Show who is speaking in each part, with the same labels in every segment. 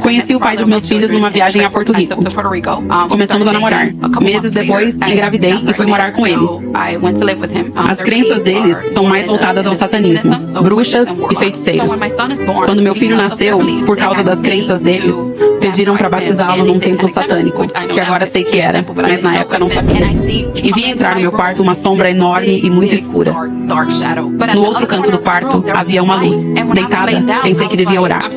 Speaker 1: Conheci o pai dos meus filhos numa viagem a Porto Rico. Começamos a namorar. Meses depois, engravidei e fui morar com ele. As crenças deles são mais voltadas ao satanismo, bruxas e feiticeiros. Quando meu filho nasceu, por causa das crenças deles, pediram para batizá-lo num templo satânico, que agora sei que era, mas na época não sabia. E vi entrar no meu quarto uma sombra enorme e muito escura. No outro canto do quarto havia uma luz. Deitada, pensei que devia orar.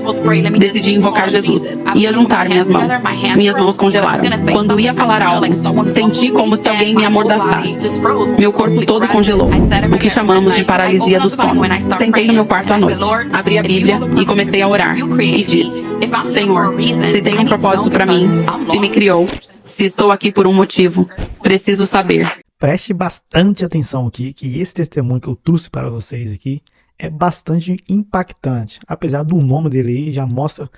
Speaker 1: Decidi invocar Jesus. Ia juntar minhas mãos. Minhas mãos congelaram. Quando ia falar algo, senti como se alguém me amordaçasse. Meu corpo todo congelou, o que chamamos de paralisia do sono. Sentei no meu quarto à noite, abri a Bíblia e comecei a orar. E disse: Senhor, se tem um propósito para mim, se me criou, se estou aqui por um motivo, preciso saber.
Speaker 2: Preste bastante atenção aqui, que esse testemunho que eu trouxe para vocês aqui é bastante impactante. Apesar do nome dele aí, já mostra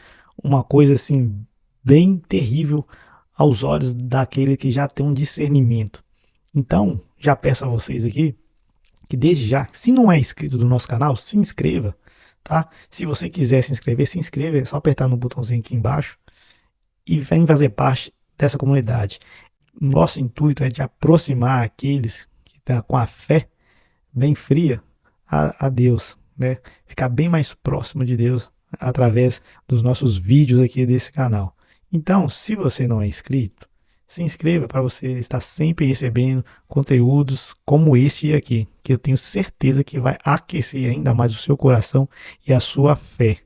Speaker 2: uma coisa assim, bem terrível aos olhos daquele que já tem um discernimento. Então, já peço a vocês aqui, que desde já, se não é inscrito do nosso canal, se inscreva, tá? Se você quiser se inscreva, é só apertar no botãozinho aqui embaixo e vem fazer parte dessa comunidade. Nosso intuito é de aproximar aqueles que estão com a fé bem fria a Deus, né? Ficar bem mais próximo de Deus através dos nossos vídeos aqui desse canal. Então, se você não é inscrito, se inscreva para você estar sempre recebendo conteúdos como este aqui, que eu tenho certeza que vai aquecer ainda mais o seu coração e a sua fé,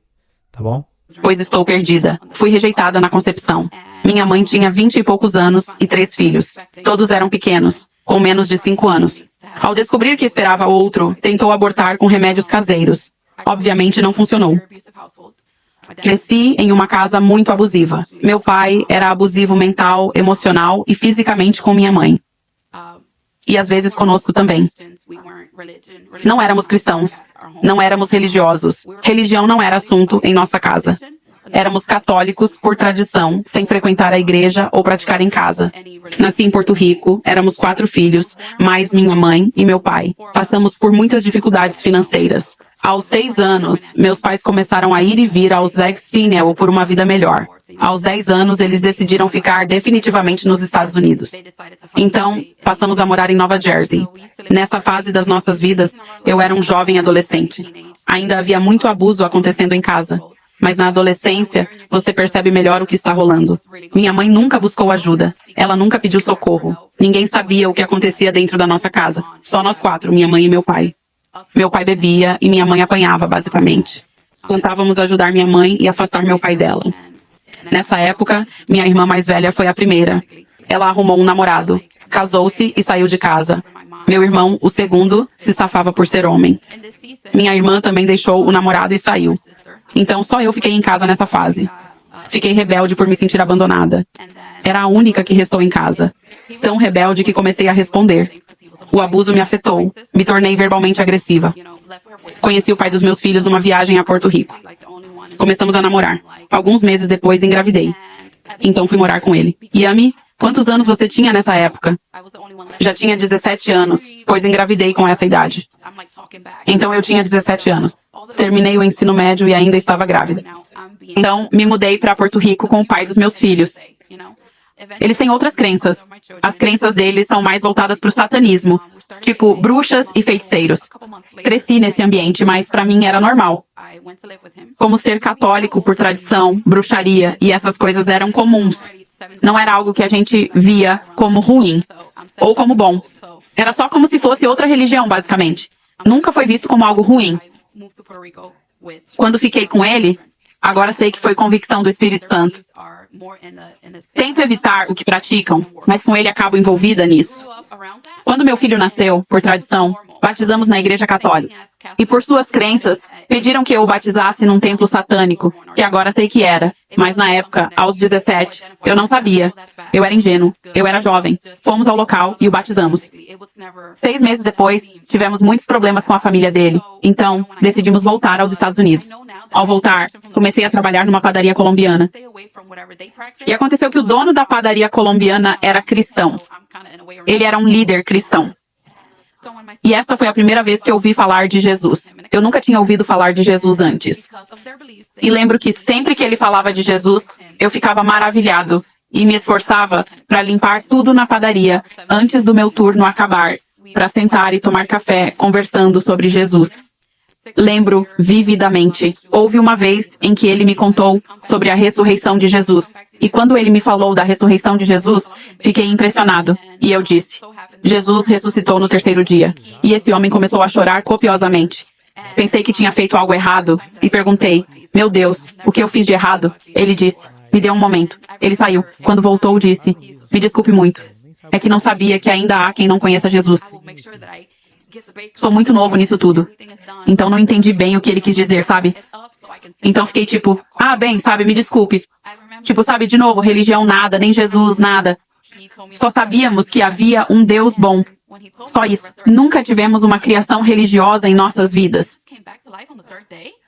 Speaker 2: tá bom?
Speaker 1: Pois estou perdida. Fui rejeitada na concepção. Minha mãe tinha 20 e poucos anos e 3 filhos. Todos eram pequenos, com menos de 5 anos. Ao descobrir que esperava outro, tentou abortar com remédios caseiros. Obviamente não funcionou. Cresci em uma casa muito abusiva. Meu pai era abusivo mental, emocional e fisicamente com minha mãe. E às vezes conosco também. Não éramos cristãos. Não éramos religiosos. Religião não era assunto em nossa casa. Éramos católicos por tradição, sem frequentar a igreja ou praticar em casa. Nasci em Porto Rico, éramos 4 filhos, mais minha mãe e meu pai. Passamos por muitas dificuldades financeiras. Aos 6 anos, meus pais começaram a ir e vir aos Extiniel por uma vida melhor. Aos 10 anos, eles decidiram ficar definitivamente nos Estados Unidos. Então, passamos a morar em Nova Jersey. Nessa fase das nossas vidas, eu era um jovem adolescente. Ainda havia muito abuso acontecendo em casa. Mas na adolescência, você percebe melhor o que está rolando. Minha mãe nunca buscou ajuda. Ela nunca pediu socorro. Ninguém sabia o que acontecia dentro da nossa casa. Só nós 4, minha mãe e meu pai. Meu pai bebia e minha mãe apanhava, basicamente. Tentávamos ajudar minha mãe e afastar meu pai dela. Nessa época, minha irmã mais velha foi a primeira. Ela arrumou um namorado, casou-se e saiu de casa. Meu irmão, o segundo, se safava por ser homem. Minha irmã também deixou o namorado e saiu. Então só eu fiquei em casa nessa fase. Fiquei rebelde por me sentir abandonada. Era a única que restou em casa. Tão rebelde que comecei a responder. O abuso me afetou. Me tornei verbalmente agressiva. Conheci o pai dos meus filhos numa viagem a Porto Rico. Começamos a namorar. Alguns meses depois engravidei. Então fui morar com ele. Yami, quantos anos você tinha nessa época? Já tinha 17 anos, pois engravidei com essa idade. Então eu tinha 17 anos. Terminei o ensino médio e ainda estava grávida. Então me mudei para Porto Rico com o pai dos meus filhos. Eles têm outras crenças. As crenças deles são mais voltadas para o satanismo, tipo bruxas e feiticeiros. Cresci nesse ambiente, mas para mim era normal. Como ser católico por tradição, bruxaria e essas coisas eram comuns. Não era algo que a gente via como ruim ou como bom. Era só como se fosse outra religião, basicamente. Nunca foi visto como algo ruim. Quando fiquei com ele, agora sei que foi convicção do Espírito Santo. Tento evitar o que praticam, mas com ele acabo envolvida nisso. Quando meu filho nasceu, por tradição, batizamos na igreja católica. E por suas crenças, pediram que eu o batizasse num templo satânico, que agora sei que era. Mas na época, aos 17, eu não sabia. Eu era ingênuo, eu era jovem. Fomos ao local e o batizamos. 6 meses depois, tivemos muitos problemas com a família dele. Então, decidimos voltar aos Estados Unidos. Ao voltar, comecei a trabalhar numa padaria colombiana. E aconteceu que o dono da padaria colombiana era cristão. Ele era um líder cristão. E esta foi a primeira vez que eu ouvi falar de Jesus. Eu nunca tinha ouvido falar de Jesus antes. E lembro que sempre que ele falava de Jesus, eu ficava maravilhado e me esforçava para limpar tudo na padaria antes do meu turno acabar, para sentar e tomar café conversando sobre Jesus. Lembro vividamente. Houve uma vez em que ele me contou sobre a ressurreição de Jesus. E quando ele me falou da ressurreição de Jesus, fiquei impressionado. E eu disse: Jesus ressuscitou no terceiro dia. E esse homem começou a chorar copiosamente. Pensei que tinha feito algo errado e perguntei: meu Deus, o que eu fiz de errado? Ele disse: me dê um momento. Ele saiu. Quando voltou, disse: me desculpe muito. É que não sabia que ainda há quem não conheça Jesus. Sou muito novo nisso tudo. Então não entendi bem o que ele quis dizer, sabe? Então fiquei tipo, bem, sabe, me desculpe. Tipo, sabe, de novo, religião nada, nem Jesus nada. Só sabíamos que havia um Deus bom. Só isso. Nunca tivemos uma criação religiosa em nossas vidas.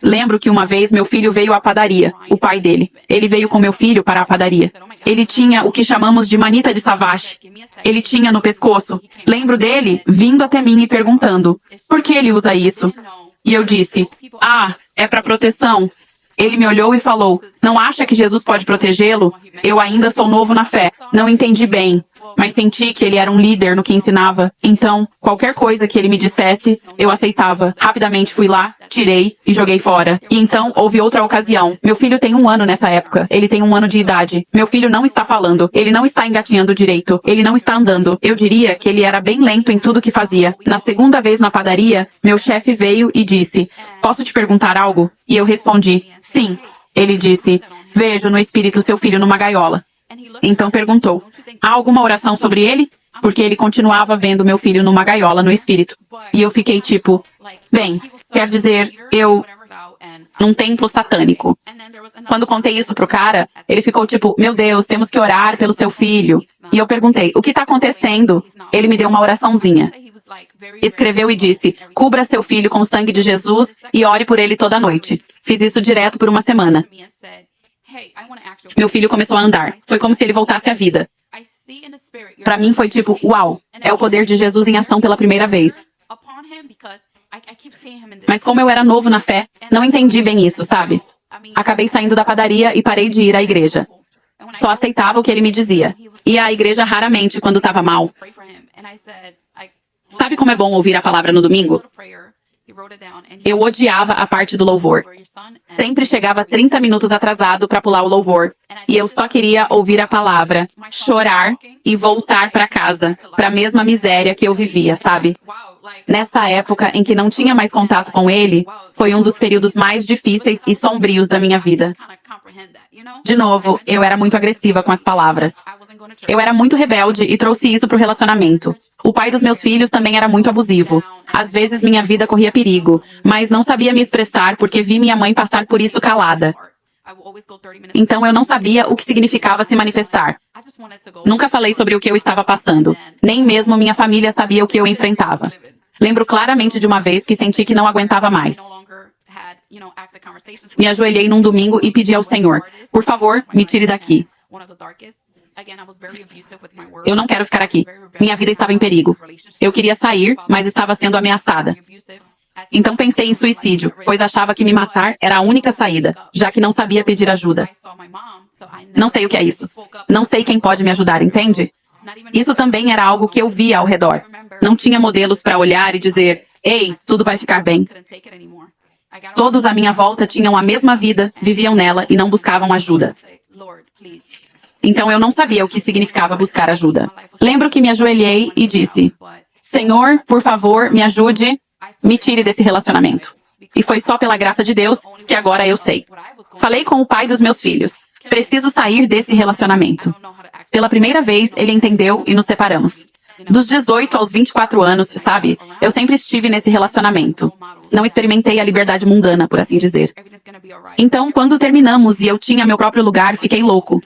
Speaker 1: Lembro que uma vez meu filho veio à padaria, o pai dele. Ele veio com meu filho para a padaria. Ele tinha o que chamamos de manita de savate. Ele tinha no pescoço. Lembro dele vindo até mim e perguntando: por que ele usa isso? E eu disse: é para proteção. Ele me olhou e falou: não acha que Jesus pode protegê-lo? Eu ainda sou novo na fé. Não entendi bem, mas senti que ele era um líder no que ensinava. Então, qualquer coisa que ele me dissesse, eu aceitava. Rapidamente fui lá, tirei e joguei fora. E então, houve outra ocasião. Meu filho tem 1 ano nessa época. Ele tem 1 ano de idade. Meu filho não está falando. Ele não está engatinhando direito. Ele não está andando. Eu diria que ele era bem lento em tudo que fazia. Na segunda vez na padaria, meu chefe veio e disse: posso te perguntar algo? E eu respondi: sim. Ele disse: vejo no espírito seu filho numa gaiola. Então perguntou: há alguma oração sobre ele? Porque ele continuava vendo meu filho numa gaiola no espírito. E eu fiquei tipo, bem, quer dizer, num templo satânico. Quando contei isso pro cara, ele ficou tipo, meu Deus, temos que orar pelo seu filho. E eu perguntei: o que tá acontecendo? Ele me deu uma oraçãozinha. Escreveu e disse: cubra seu filho com o sangue de Jesus e ore por ele toda noite. Fiz isso direto por 1 semana. Meu filho começou a andar. Foi como se ele voltasse à vida. Para mim foi tipo, uau, é o poder de Jesus em ação pela primeira vez. Mas como eu era novo na fé, não entendi bem isso, sabe? Acabei saindo da padaria e parei de ir à igreja. Só aceitava o que ele me dizia. Ia à igreja raramente quando estava mal. Sabe como é bom ouvir a palavra no domingo? Eu odiava a parte do louvor. Sempre chegava 30 minutos atrasado para pular o louvor. E eu só queria ouvir a palavra, chorar e voltar para casa, para a mesma miséria que eu vivia, sabe? Nessa época em que não tinha mais contato com ele, foi um dos períodos mais difíceis e sombrios da minha vida. De novo, eu era muito agressiva com as palavras. Eu era muito rebelde e trouxe isso pro relacionamento. O pai dos meus filhos também era muito abusivo. Às vezes minha vida corria perigo, mas não sabia me expressar porque vi minha mãe passar por isso calada. Então eu não sabia o que significava se manifestar. Nunca falei sobre o que eu estava passando. Nem mesmo minha família sabia o que eu enfrentava. Lembro claramente de uma vez que senti que não aguentava mais. Me ajoelhei num domingo e pedi ao Senhor: por favor, me tire daqui. Eu não quero ficar aqui. Minha vida estava em perigo. Eu queria sair, mas estava sendo ameaçada. Então pensei em suicídio, pois achava que me matar era a única saída, já que não sabia pedir ajuda. Não sei o que é isso. Não sei quem pode me ajudar, entende? Isso também era algo que eu via ao redor. Não tinha modelos para olhar e dizer: ei, tudo vai ficar bem. Todos à minha volta tinham a mesma vida, viviam nela e não buscavam ajuda. Então eu não sabia o que significava buscar ajuda. Lembro que me ajoelhei e disse: Senhor, por favor, me ajude, me tire desse relacionamento. E foi só pela graça de Deus que agora eu sei. Falei com o pai dos meus filhos: preciso sair desse relacionamento. Pela primeira vez, ele entendeu e nos separamos. Dos 18 aos 24 anos, sabe? Eu sempre estive nesse relacionamento. Não experimentei a liberdade mundana, por assim dizer. Então, quando terminamos e eu tinha meu próprio lugar, fiquei louco.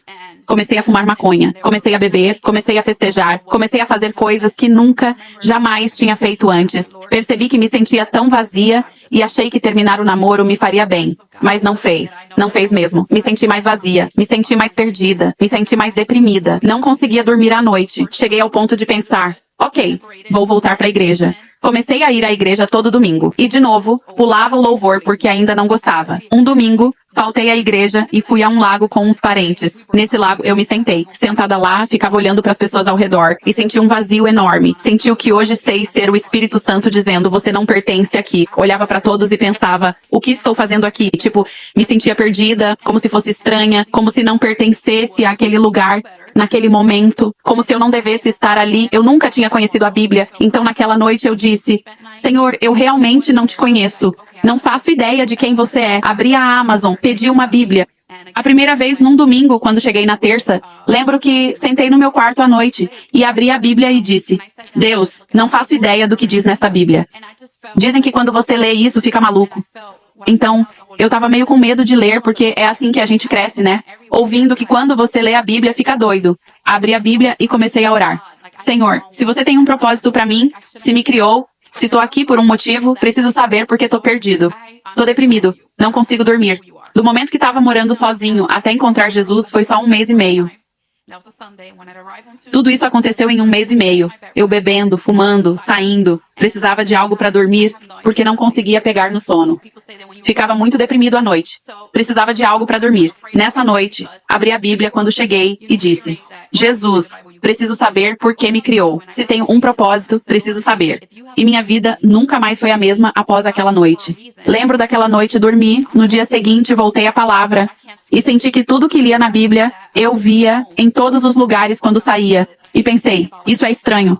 Speaker 1: Comecei a fumar maconha, comecei a beber, comecei a festejar, comecei a fazer coisas que nunca, jamais tinha feito antes. Percebi que me sentia tão vazia e achei que terminar o namoro me faria bem. Mas não fez. Não fez mesmo. Me senti mais vazia, me senti mais perdida, me senti mais deprimida. Não conseguia dormir à noite. Cheguei ao ponto de pensar: ok, vou voltar para a igreja. Comecei a ir à igreja todo domingo. E de novo, pulava o louvor porque ainda não gostava. Um domingo, faltei à igreja e fui a um lago com uns parentes. Nesse lago, eu me sentei. Sentada lá, ficava olhando para as pessoas ao redor. E senti um vazio enorme. Senti o que hoje sei ser o Espírito Santo dizendo, você não pertence aqui. Olhava para todos e pensava, o que estou fazendo aqui? Tipo, me sentia perdida, como se fosse estranha, como se não pertencesse àquele lugar, naquele momento, como se eu não devesse estar ali. Eu nunca tinha conhecido a Bíblia. Então naquela noite eu disse, Senhor, eu realmente não te conheço. Não faço ideia de quem você é. Abri a Amazon, pedi uma Bíblia. A primeira vez num domingo, quando cheguei na terça, lembro que sentei no meu quarto à noite e abri a Bíblia e disse, Deus, não faço ideia do que diz nesta Bíblia. Dizem que quando você lê isso, fica maluco. Então, eu tava meio com medo de ler, porque é assim que a gente cresce, né? Ouvindo que quando você lê a Bíblia, fica doido. Abri a Bíblia e comecei a orar. Senhor, se você tem um propósito pra mim, se me criou, se tô aqui por um motivo, preciso saber porque tô perdido. Tô deprimido, não consigo dormir. Do momento que tava morando sozinho até encontrar Jesus, foi só 1 mês e meio. Tudo isso aconteceu em 1 mês e meio. Eu bebendo, fumando, saindo. Precisava de algo para dormir, porque não conseguia pegar no sono. Ficava muito deprimido à noite. Precisava de algo para dormir. Nessa noite, abri a Bíblia quando cheguei e disse, Jesus, preciso saber por que me criou. Se tenho um propósito, preciso saber. E minha vida nunca mais foi a mesma após aquela noite. Lembro daquela noite, dormi, no dia seguinte voltei à palavra e senti que tudo que lia na Bíblia, eu via em todos os lugares quando saía. E pensei, isso é estranho.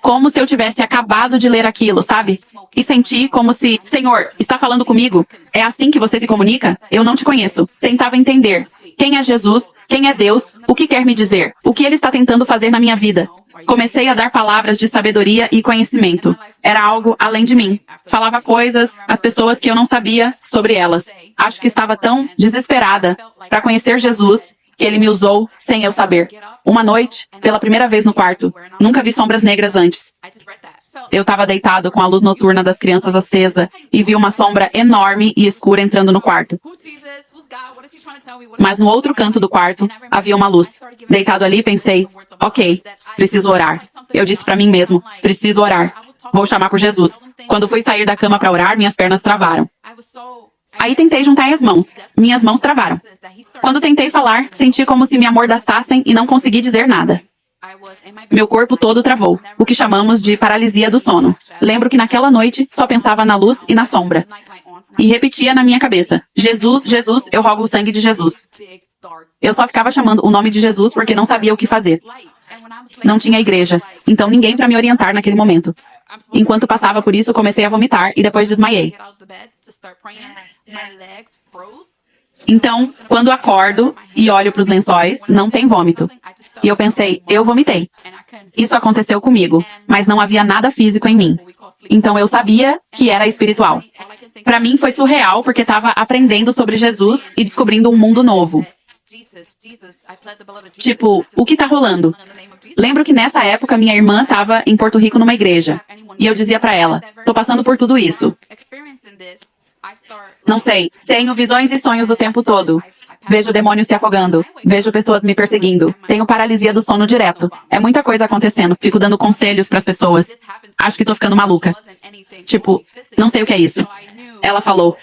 Speaker 1: Como se eu tivesse acabado de ler aquilo, sabe? E senti como se, Senhor, está falando comigo? É assim que você se comunica? Eu não te conheço. Tentava entender. Quem é Jesus? Quem é Deus? O que quer me dizer? O que Ele está tentando fazer na minha vida? Comecei a dar palavras de sabedoria e conhecimento. Era algo além de mim. Falava coisas às pessoas que eu não sabia sobre elas. Acho que estava tão desesperada para conhecer Jesus que Ele me usou sem eu saber. Uma noite, pela primeira vez no quarto, nunca vi sombras negras antes. Eu estava deitado com a luz noturna das crianças acesa e vi uma sombra enorme e escura entrando no quarto. Mas no outro canto do quarto, havia uma luz. Deitado ali, pensei, ok, preciso orar. Eu disse para mim mesmo, preciso orar. Vou chamar por Jesus. Quando fui sair da cama para orar, minhas pernas travaram. Aí tentei juntar as mãos. Minhas mãos travaram. Quando tentei falar, senti como se me amordaçassem e não consegui dizer nada. Meu corpo todo travou, o que chamamos de paralisia do sono. Lembro que naquela noite só pensava na luz e na sombra. E repetia na minha cabeça, Jesus, Jesus, eu rogo o sangue de Jesus. Eu só ficava chamando o nome de Jesus porque não sabia o que fazer. Não tinha igreja, então ninguém para me orientar naquele momento. Enquanto passava por isso, comecei a vomitar e depois desmaiei. Então, quando acordo e olho para os lençóis, não tem vômito. E eu pensei, eu vomitei. Isso aconteceu comigo, mas não havia nada físico em mim. Então eu sabia que era espiritual. Para mim foi surreal porque estava aprendendo sobre Jesus e descobrindo um mundo novo. Tipo, o que tá rolando? Lembro que nessa época minha irmã estava em Porto Rico numa igreja. E eu dizia para ela, tô passando por tudo isso. Não sei, tenho visões e sonhos o tempo todo. Vejo demônios se afogando. Vejo pessoas me perseguindo. Tenho paralisia do sono direto. É muita coisa acontecendo. Fico dando conselhos pras pessoas. Acho que tô ficando maluca. Tipo, não sei o que é isso. Ela falou,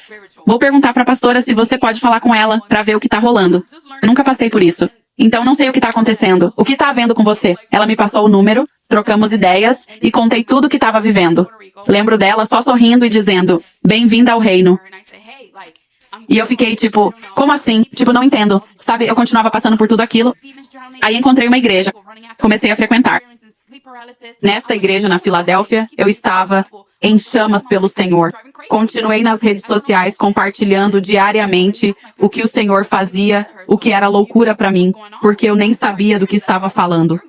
Speaker 1: vou perguntar pra pastora se você pode falar com ela pra ver o que tá rolando. Eu nunca passei por isso. Então não sei o que tá acontecendo. O que tá havendo com você? Ela me passou o número, trocamos ideias e contei tudo o que tava vivendo. Lembro dela só sorrindo e dizendo, bem-vinda ao reino. E eu fiquei tipo, como assim? Tipo, não entendo. Sabe, eu continuava passando por tudo aquilo. Aí encontrei uma igreja. Comecei a frequentar. Nesta igreja na Filadélfia, eu estava em chamas pelo Senhor. Continuei nas redes sociais compartilhando diariamente o que o Senhor fazia, o que era loucura para mim, porque eu nem sabia do que estava falando.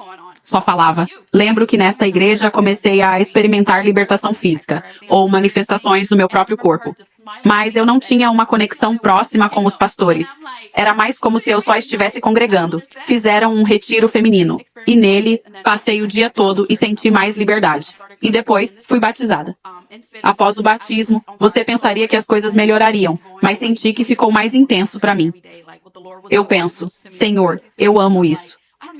Speaker 1: Só falava. Lembro que nesta igreja comecei a experimentar libertação física, ou manifestações no meu próprio corpo. Mas eu não tinha uma conexão próxima com os pastores. Era mais como se eu só estivesse congregando. Fizeram um retiro feminino. E nele, passei o dia todo e senti mais liberdade. E depois, fui batizada. Após o batismo, você pensaria que as coisas melhorariam, mas senti que ficou mais intenso para mim. Eu penso, Senhor, eu amo isso.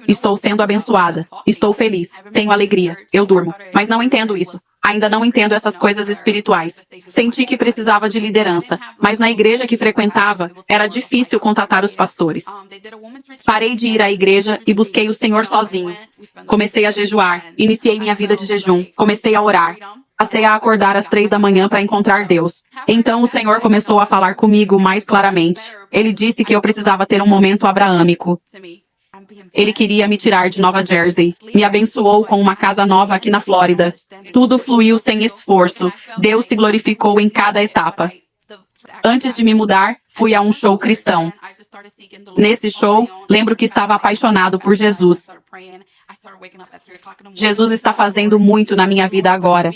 Speaker 1: Estou sendo abençoada. Estou feliz. Tenho alegria. Eu durmo. Mas não entendo isso. Ainda não entendo essas coisas espirituais. Senti que precisava de liderança, mas na igreja que frequentava, era difícil contatar os pastores. Parei de ir à igreja e busquei o Senhor sozinho. Comecei a jejuar, iniciei minha vida de jejum, comecei a orar. Passei a acordar às 3 da manhã para encontrar Deus. Então o Senhor começou a falar comigo mais claramente. Ele disse que eu precisava ter um momento abraâmico. Ele queria me tirar de Nova Jersey. Me abençoou com uma casa nova aqui na Flórida. Tudo fluiu sem esforço. Deus se glorificou em cada etapa. Antes de me mudar, fui a um show cristão. Nesse show, lembro que estava apaixonado por Jesus. Jesus está fazendo muito na minha vida agora.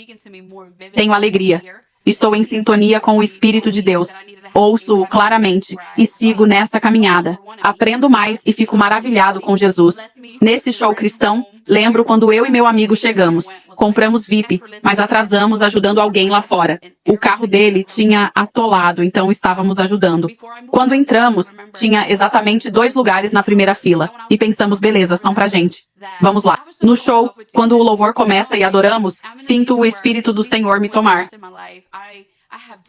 Speaker 1: Tenho alegria. Estou em sintonia com o Espírito de Deus. Ouço-o claramente e sigo nessa caminhada. Aprendo mais e fico maravilhado com Jesus. Nesse show cristão, lembro quando eu e meu amigo chegamos. Compramos VIP, mas atrasamos ajudando alguém lá fora. O carro dele tinha atolado, então estávamos ajudando. Quando entramos, tinha exatamente 2 lugares na primeira fila. E pensamos, beleza, são pra gente. Vamos lá. No show, quando o louvor começa e adoramos, sinto o Espírito do Senhor me tomar.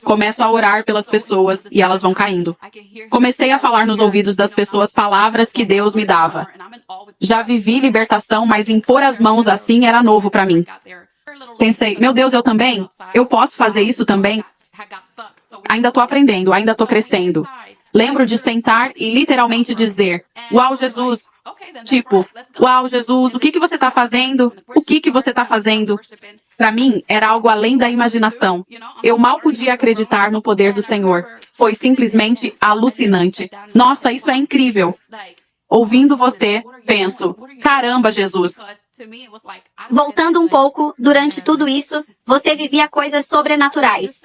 Speaker 1: Começo a orar pelas pessoas e elas vão caindo. Comecei a falar nos ouvidos das pessoas palavras que Deus me dava. Já vivi libertação, mas impor as mãos assim era novo para mim. Pensei, meu Deus, eu também? Eu posso fazer isso também? Ainda tô aprendendo, ainda tô crescendo. Lembro de sentar e literalmente dizer, uau, Jesus. Tipo, uau, Jesus, o que você tá fazendo? O que você tá fazendo? Para mim, era algo além da imaginação. Eu mal podia acreditar no poder do Senhor. Foi simplesmente alucinante. Nossa, isso é incrível. Ouvindo você, penso, caramba, Jesus.
Speaker 3: Voltando um pouco, durante tudo isso, você vivia coisas sobrenaturais.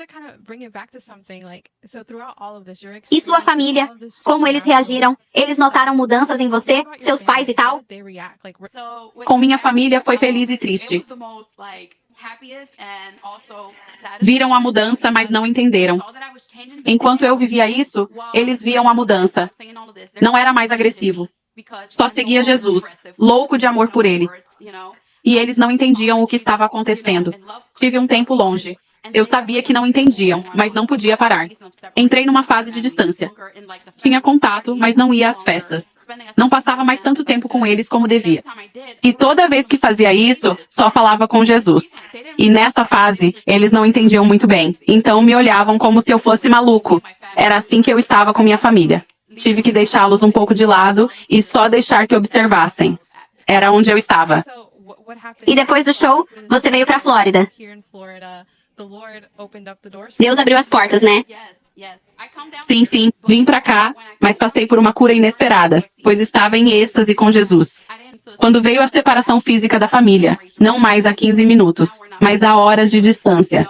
Speaker 3: E sua família? Como eles reagiram? Eles notaram mudanças em você, seus pais e tal?
Speaker 1: Com minha família foi feliz e triste. Viram a mudança, mas não entenderam. Enquanto eu vivia isso, eles viam a mudança. Não era mais agressivo. Só seguia Jesus, louco de amor por ele. E eles não entendiam o que estava acontecendo. Tive um tempo longe. Eu sabia que não entendiam, mas não podia parar. Entrei numa fase de distância. Tinha contato, mas não ia às festas. Não passava mais tanto tempo com eles como devia. E toda vez que fazia isso, só falava com Jesus. E nessa fase, eles não entendiam muito bem. Então me olhavam como se eu fosse maluco. Era assim que eu estava com minha família. Tive que deixá-los um pouco de lado e só deixar que observassem. Era onde eu estava.
Speaker 3: E depois do show, você veio pra Flórida. Deus abriu as portas, né?
Speaker 1: Sim, sim, vim pra cá, mas passei por uma cura inesperada, pois estava em êxtase com Jesus. Quando veio a separação física da família, não mais a 15 minutos, mas a horas de distância.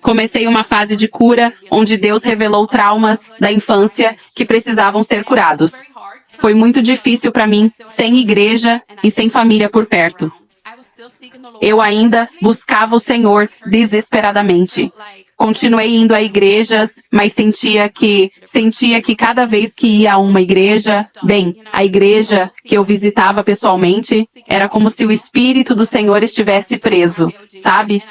Speaker 1: Comecei uma fase de cura, onde Deus revelou traumas da infância que precisavam ser curados. Foi muito difícil para mim, sem igreja e sem família por perto. Eu ainda buscava o Senhor desesperadamente. Continuei indo a igrejas, mas sentia que cada vez que ia a uma igreja, a igreja que eu visitava pessoalmente, era como se o Espírito do Senhor estivesse preso, sabe?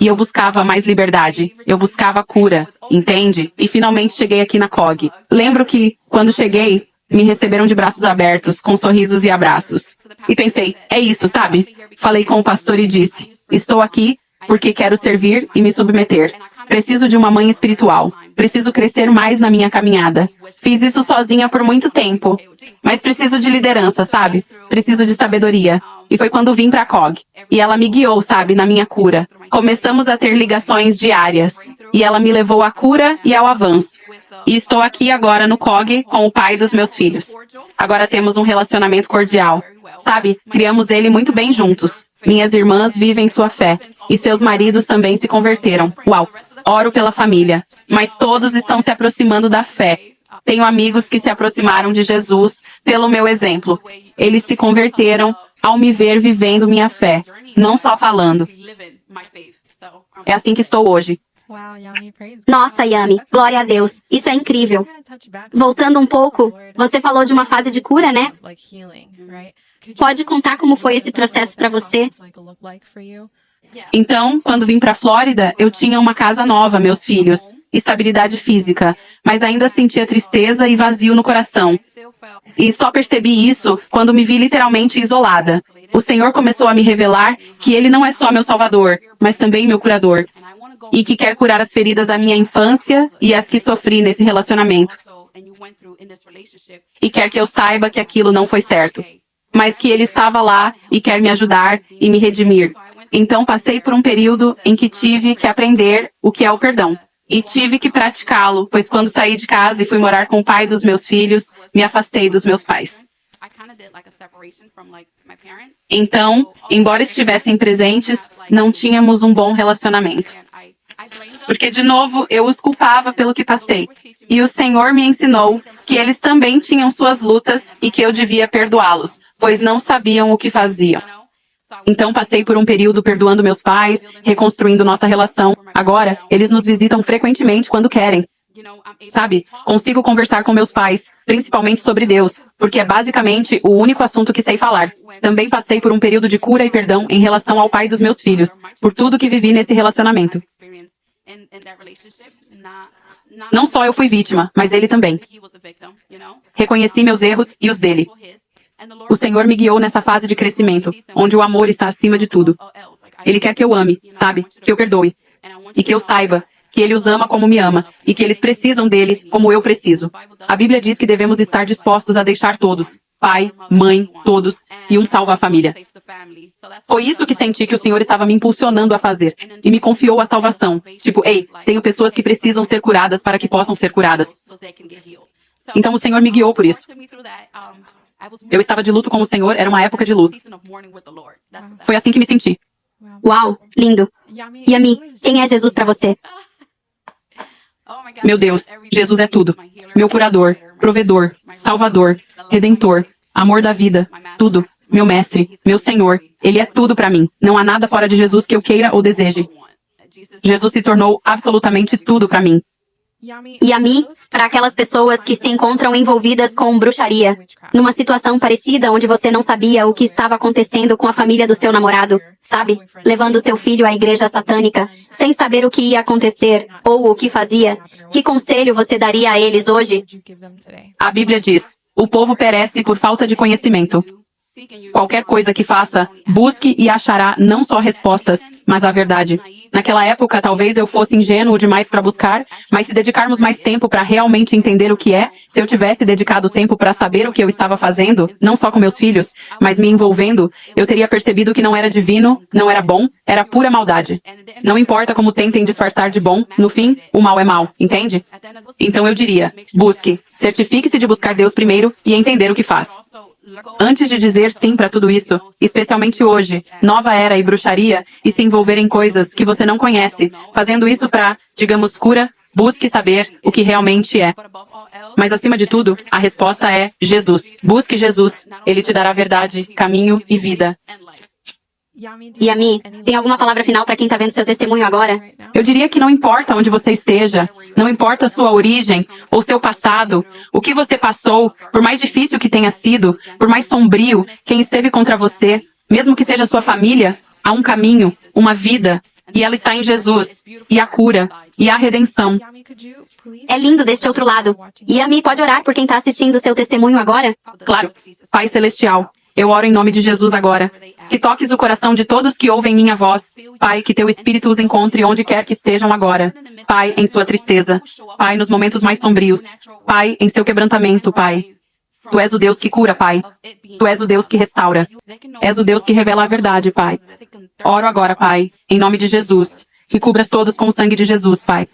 Speaker 1: E eu buscava mais liberdade, eu buscava cura, entende? E finalmente cheguei aqui na COG. Lembro que, quando cheguei, me receberam de braços abertos, com sorrisos e abraços. E pensei, é isso, sabe? Falei com o pastor e disse, estou aqui porque quero servir e me submeter. Preciso de uma mãe espiritual. Preciso crescer mais na minha caminhada. Fiz isso sozinha por muito tempo. Mas preciso de liderança, sabe? Preciso de sabedoria. E foi quando vim pra COG. E ela me guiou, sabe, na minha cura. Começamos a ter ligações diárias. E ela me levou à cura e ao avanço. E estou aqui agora no COG com o pai dos meus filhos. Agora temos um relacionamento cordial. Sabe, criamos ele muito bem juntos. Minhas irmãs vivem sua fé. E seus maridos também se converteram. Uau! Oro pela família. Mas todos estão se aproximando da fé. Tenho amigos que se aproximaram de Jesus pelo meu exemplo. Eles se converteram ao me ver vivendo minha fé, não só falando. É assim que estou hoje.
Speaker 3: Nossa, Yami, glória a Deus. Isso é incrível. Voltando um pouco, você falou de uma fase de cura, né? Pode contar como foi esse processo para você?
Speaker 1: Então, quando vim pra Flórida, eu tinha uma casa nova, meus filhos, estabilidade física, mas ainda sentia tristeza e vazio no coração. E só percebi isso quando me vi literalmente isolada. O Senhor começou a me revelar que Ele não é só meu Salvador, mas também meu curador. E que quer curar as feridas da minha infância e as que sofri nesse relacionamento. E quer que eu saiba que aquilo não foi certo. Mas que Ele estava lá e quer me ajudar e me redimir. Então passei por um período em que tive que aprender o que é o perdão. E tive que praticá-lo, pois quando saí de casa e fui morar com o pai dos meus filhos, me afastei dos meus pais. Então, embora estivessem presentes, não tínhamos um bom relacionamento. Porque, de novo, eu os culpava pelo que passei. E o Senhor me ensinou que eles também tinham suas lutas e que eu devia perdoá-los, pois não sabiam o que faziam. Então passei por um período perdoando meus pais, reconstruindo nossa relação. Agora, eles nos visitam frequentemente quando querem. Sabe, consigo conversar com meus pais, principalmente sobre Deus, porque é basicamente o único assunto que sei falar. Também passei por um período de cura e perdão em relação ao pai dos meus filhos, por tudo que vivi nesse relacionamento. Não só eu fui vítima, mas ele também. Reconheci meus erros e os dele. O Senhor me guiou nessa fase de crescimento, onde o amor está acima de tudo. Ele quer que eu ame, sabe? Que eu perdoe. E que eu saiba que Ele os ama como me ama, e que eles precisam dele como eu preciso. A Bíblia diz que devemos estar dispostos a deixar todos, pai, mãe, todos, e um salva a família. Foi isso que senti que o Senhor estava me impulsionando a fazer, e me confiou a salvação. Tipo, ei, tenho pessoas que precisam ser curadas para que possam ser curadas. Então o Senhor me guiou por isso. Eu estava de luto com o Senhor, era uma época de luto. Foi assim que me senti.
Speaker 3: Uau, lindo. Yami, quem é Jesus para você?
Speaker 1: Meu Deus, Jesus é tudo. Meu curador, provedor, salvador, redentor, amor da vida, tudo. Meu mestre, meu Senhor, Ele é tudo para mim. Não há nada fora de Jesus que eu queira ou deseje. Jesus se tornou absolutamente tudo para mim.
Speaker 3: Yami, para aquelas pessoas que se encontram envolvidas com bruxaria, numa situação parecida onde você não sabia o que estava acontecendo com a família do seu namorado, sabe? Levando seu filho à igreja satânica, sem saber o que ia acontecer ou o que fazia. Que conselho você daria a eles hoje?
Speaker 1: A Bíblia diz: o povo perece por falta de conhecimento. Qualquer coisa que faça, busque e achará não só respostas, mas a verdade. Naquela época, talvez eu fosse ingênuo demais para buscar, mas se dedicarmos mais tempo para realmente entender o que é, se eu tivesse dedicado tempo para saber o que eu estava fazendo, não só com meus filhos, mas me envolvendo, eu teria percebido que não era divino, não era bom, era pura maldade. Não importa como tentem disfarçar de bom, no fim, o mal é mal, entende? Então eu diria, busque, certifique-se de buscar Deus primeiro e entender o que faz. Antes de dizer sim para tudo isso, especialmente hoje, nova era e bruxaria, e se envolver em coisas que você não conhece, fazendo isso para, digamos, cura, busque saber o que realmente é. Mas acima de tudo, a resposta é Jesus. Busque Jesus. Ele te dará verdade, caminho e vida.
Speaker 3: Yami, tem alguma palavra final para quem está vendo seu testemunho agora?
Speaker 1: Eu diria que não importa onde você esteja, não importa a sua origem ou seu passado, o que você passou, por mais difícil que tenha sido, por mais sombrio, quem esteve contra você, mesmo que seja sua família, há um caminho, uma vida, e ela está em Jesus, e a cura, e a redenção.
Speaker 3: É lindo deste outro lado. Yami, pode orar por quem está assistindo seu testemunho agora?
Speaker 1: Claro, Pai Celestial, eu oro em nome de Jesus agora. Que toques o coração de todos que ouvem minha voz. Pai, que teu Espírito os encontre onde quer que estejam agora. Pai, em sua tristeza. Pai, nos momentos mais sombrios. Pai, em seu quebrantamento, Pai. Tu és o Deus que cura, Pai. Tu és o Deus que restaura. És o Deus que revela a verdade, Pai. Oro agora, Pai, em nome de Jesus. Que cubras todos com o sangue de Jesus, Pai.